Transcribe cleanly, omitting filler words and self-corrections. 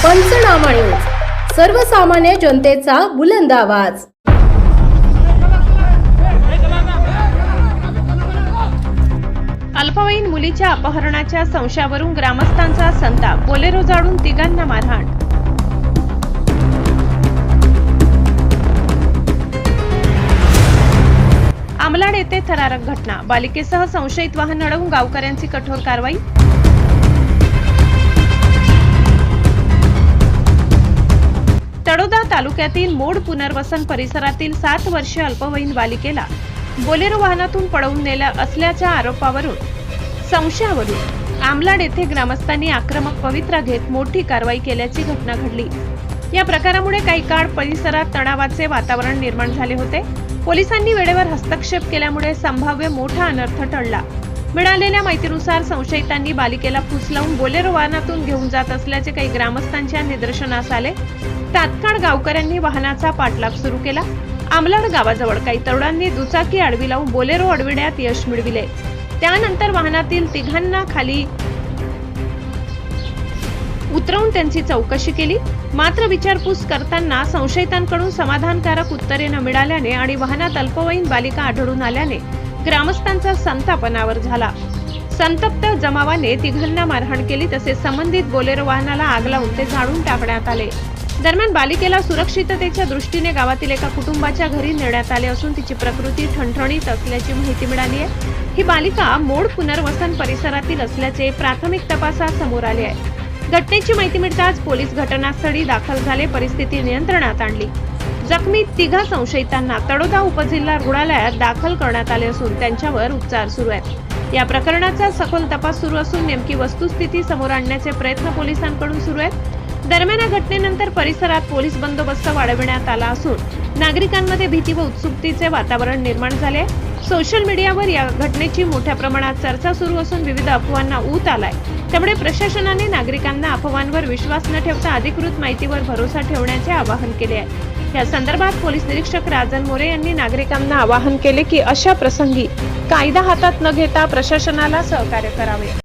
पंचनामा न्यूज, सर्वसामान्य जनतेचा बुलंद आवाज। अल्पवयीन मुलीच्या अपहरणाच्या संशयावरून ग्रामस्थांचा संताप, बोलेरो जाळून तिघांना मारहाण। आमलाड येथे थरारक घटना, बालिकेसह संशयित वाहन अडवून गावकऱ्यांची कठोर कारवाई। तळोदा तालुक्यातील मोड पुनर्वसन परिसरातील 7 वर्षीय अल्पवयीन बालिकेला बोलेरो वाहनातून पळवून नेलं असल्याच्या आरोपावरून संशयावरून आमलाड येथे ग्रामस्थांनी आक्रमक पवित्रा घेत मोठी कारवाई केल्याची घटना घडली। या प्रकारामुळे काही काळ परिसरात तणावाचे वातावरण निर्माण झाले होते। पोलिसांनी वेळेवर हस्तक्षेप केल्यामुळे संभाव्य मोठा अनर्थ टळला। मिळालेल्या माहितीनुसार संशयितांनी बालिकेला फूस लावून बोलेरो वाहनातून घेऊन जात असल्याचे काही ग्रामस्थांच्या निदर्शनास आले। तात्काळ गावकऱ्यांनी वाहनाचा पाठलाग सुरू केला। आमलाड गावाजवळ काही तरुणांनी दुचाकी आडवी लावून बोलेरो अडविण्यात यश मिळविले। त्यानंतर वाहनातील तिघांना खाली उतरवून त्यांची चौकशी केली, मात्र विचारपूस करताना संशयितांकडून समाधानकारक उत्तरे न मिळाल्याने आणि वाहनात अल्पवयीन बालिका आढळून आल्याने ग्रामस्थांचा संताप अनावर झाला। संतप्त जमावाने तिघांना मारहाण केली, तसेच संबंधित बोलेरो वाहनाला आग लावून ते जाळून टाकण्यात आले। दरम्यान बालिकेला सुरक्षिततेच्या दृष्टीने गावातील एका कुटुंबाच्या घरी नेण्यात आले असून तिची प्रकृती ठणठणीत असल्याची माहिती मिळाली आहे। ही बालिका मोड पुनर्वसन परिसरातील असल्याचे प्राथमिक तपासात समोर आले आहे। घटनेची माहिती मिळताच पोलीस घटनास्थळी दाखल झाले, परिस्थिती नियंत्रणात आणली। जखमी तिघा संशयितांना तळोदा उपजिल्हा रुग्णालयात दाखल करण्यात आले असून त्यांच्यावर उपचार सुरू आहेत। या प्रकरणाचा सखोल तपास सुरू असून नेमकी वस्तुस्थिती समोर आणण्याचे प्रयत्न पोलिसांकडून सुरू आहेत। दरम्यान या घटनेनंतर परिसरात पोलीस बंदोबस्त वाढविण्यात आला असून नागरिकांमध्ये भीती व उत्सुकतेचे वातावरण निर्माण झाले। सोशल मीडियावर या घटनेची मोठ्या प्रमाणात चर्चा सुरू असून विविध अफवांना ऊत आलाय। त्यामुळे प्रशासनाने नागरिकांना अफवांवर विश्वास न ठेवता अधिकृत माहितीवर भरोसा ठेवण्याचे आवाहन केले आहे। या संदर्भात पोलीस निरीक्षक राजन मोरे यांनी नागरिकांना आवाहन केले की अशा प्रसंगी कायदा हातात न घेता प्रशासनाला सहकार्य करावे।